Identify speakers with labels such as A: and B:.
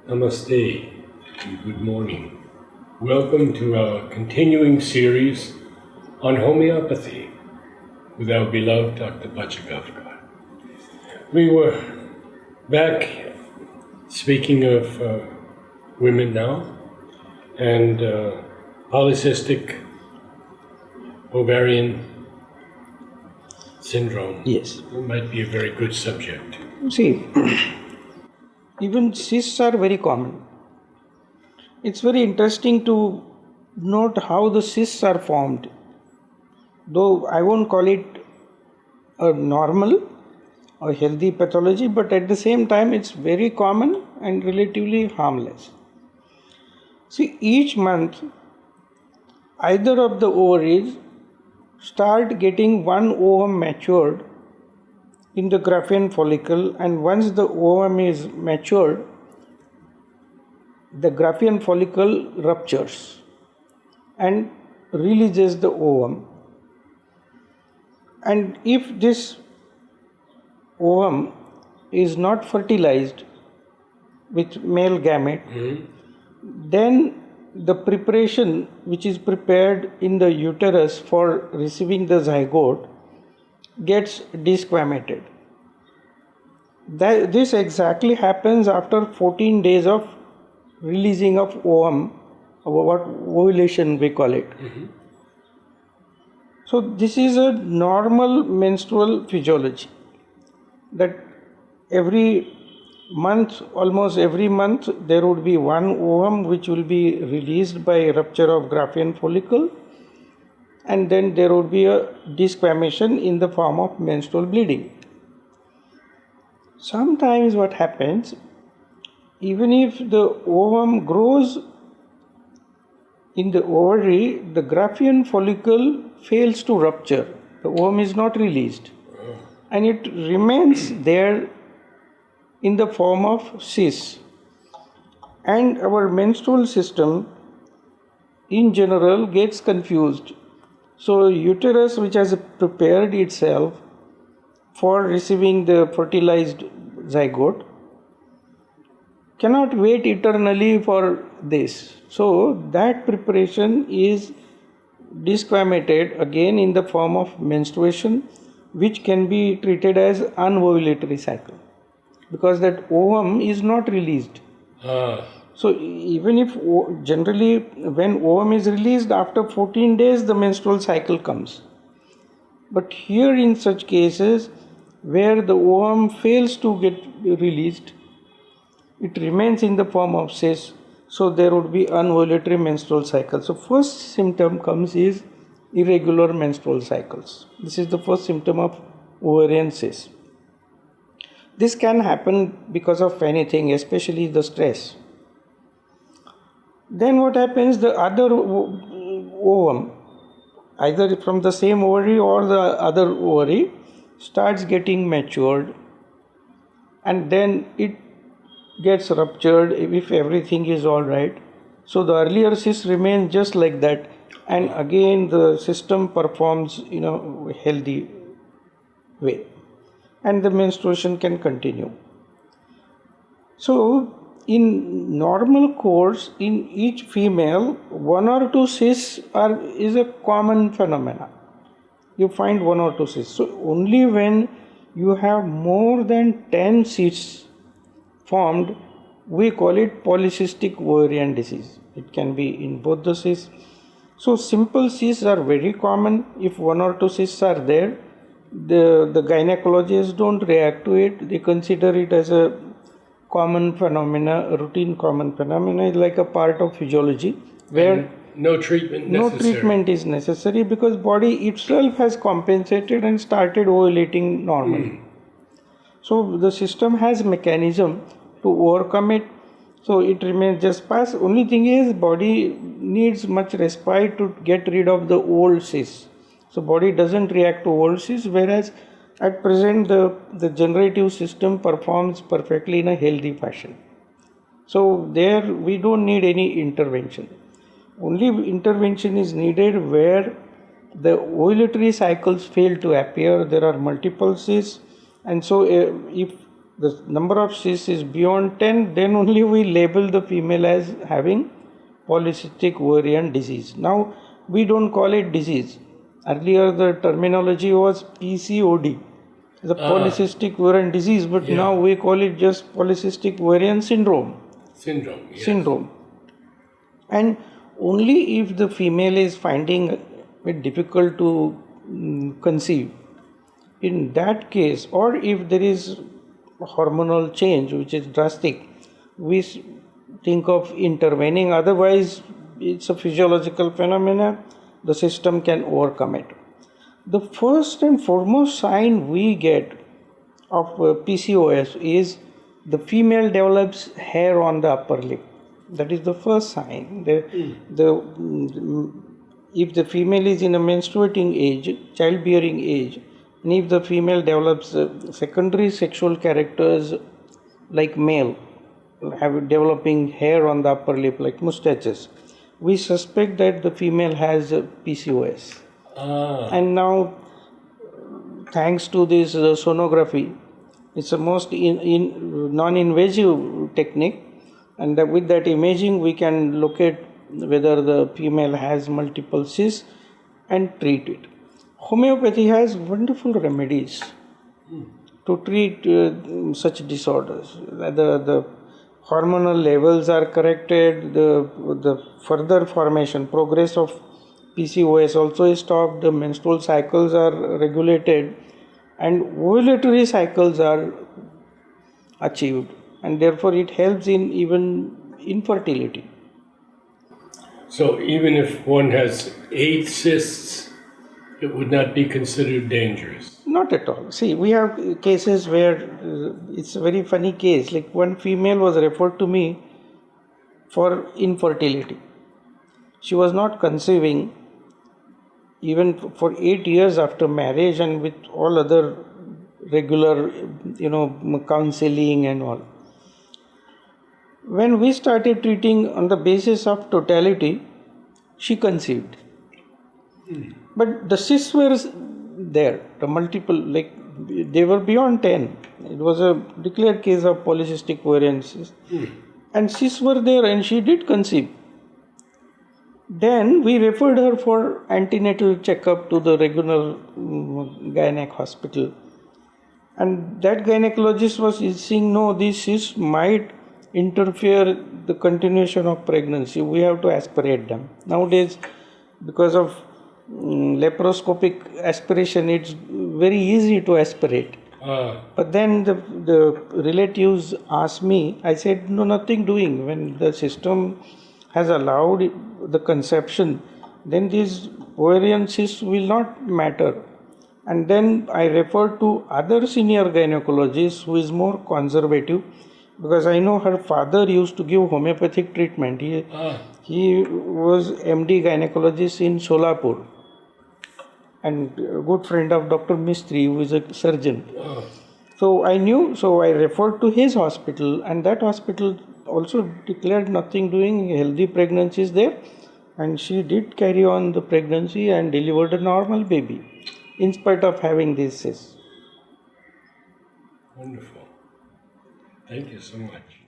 A: Namaste and good morning. Welcome to our continuing series on homeopathy with our beloved Dr. Pachagavkar. We were back speaking of women now and polycystic ovarian syndrome.
B: Yes.
A: It might be a very good subject.
B: See, even cysts are very common. It's very interesting to note how the cysts are formed. Though I won't call it a normal or healthy pathology, but at the same time, it's very common and relatively harmless. See, each month, either of the ovaries start getting one ovum matured in the Graafian follicle, and once the ovum is matured, the Graafian follicle ruptures and releases the ovum. And if this ovum is not fertilized with male gamete, then the preparation which is prepared in the uterus for receiving the zygote gets desquamated. This exactly happens after 14 days of releasing of ovum, or what ovulation we call it. So this is a normal menstrual physiology, that every month, almost every month, there would be one ovum which will be released by rupture of Graafian follicle, and then there would be a desquamation in the form of menstrual bleeding. Sometimes what happens, even if the ovum grows in the ovary, the Graafian follicle fails to rupture. The ovum is not released, and it remains there in the form of cysts. And our menstrual system in general gets confused. So uterus, which has prepared itself for receiving the fertilized zygote, cannot wait eternally for this. So that preparation is desquamated again in the form of menstruation, which can be treated as anovulatory cycle, because that ovum is not released. So even if generally when ovum is released after 14 days, the menstrual cycle comes. But here in such cases where the ovum fails to get released, it remains in the form of cyst, so there would be anovulatory menstrual cycle. So first symptom comes is irregular menstrual cycles. This is the first symptom of ovarian cyst. This can happen because of anything, especially the stress. Then what happens, the other ovum, either from the same ovary or the other ovary, starts getting matured, and then it gets ruptured if everything is all right. So the earlier cyst remains just like that, and again the system performs in a healthy way, and the menstruation can continue. So in normal course, in each female, one or two cysts is a common phenomena. You find one or two cysts. So only when you have more than 10 cysts formed, we call it polycystic ovarian disease. It can be in both the cysts. So simple cysts are very common. If one or two cysts are there, the gynecologists don't react to it. They consider it as a common phenomena, a routine common phenomena, is like a part of physiology where
A: no treatment
B: is necessary, because body itself has compensated and started ovulating normally. So the system has mechanism to overcome it. So it remains just pass. Only thing is body needs much respite to get rid of the old cysts. So body doesn't react to old cysts, whereas at present the generative system performs perfectly in a healthy fashion. So there we don't need any intervention. Only intervention is needed where the ovulatory cycles fail to appear. There are multiple cysts, and so if the number of cysts is beyond 10, then only we label the female as having polycystic ovarian disease. Now, we don't call it disease. Earlier, the terminology was PCOD, the polycystic ovarian disease, but now we call it just polycystic ovarian syndrome.
A: Syndrome.
B: And only if the female is finding it difficult to conceive, in that case, or if there is hormonal change which is drastic, we think of intervening. Otherwise, it's a physiological phenomena, the system can overcome it. The first and foremost sign we get of PCOS is the female develops hair on the upper lip. That is the first sign. If the female is in a menstruating age, childbearing age, and if the female develops secondary sexual characters like male, developing hair on the upper lip like mustaches, we suspect that the female has PCOS. And now, thanks to this sonography, it's the most non-invasive technique, and with that imaging we can locate whether the female has multiple cysts and treat it. Homeopathy has wonderful remedies to treat such disorders. The hormonal levels are corrected, the further formation, progress of PCOS also is stopped, the menstrual cycles are regulated, and ovulatory cycles are achieved, and therefore it helps in even infertility.
A: So even if one has 8 cysts, it would not be considered dangerous?
B: Not at all. See, we have cases where it's a very funny case. Like one female was referred to me for infertility. She was not conceiving even for 8 years after marriage, and with all other regular, counseling and all. When we started treating on the basis of totality, she conceived. But the cysts were there, the multiple, they were beyond 10. It was a declared case of polycystic ovarian cyst. And cysts were there and she did conceive. Then we referred her for antenatal checkup to the regular gynec hospital. And that gynecologist was saying, no, these cysts might interfere the continuation of pregnancy. We have to aspirate them. Nowadays, because of laparoscopic aspiration, it's very easy to aspirate. But then the relatives asked me, I said, no, nothing doing. When the system has allowed the conception, then these ovarian cysts will not matter. And then I referred to other senior gynecologists who is more conservative, because I know her father used to give homeopathic treatment. He was MD gynecologist in Solapur and a good friend of Dr. Mistry, who is a surgeon. So I knew, so I referred to his hospital, and that hospital also declared nothing doing, healthy pregnancy is there, and she did carry on the pregnancy and delivered a normal baby in spite of having these cysts.
A: Wonderful. Thank you so much.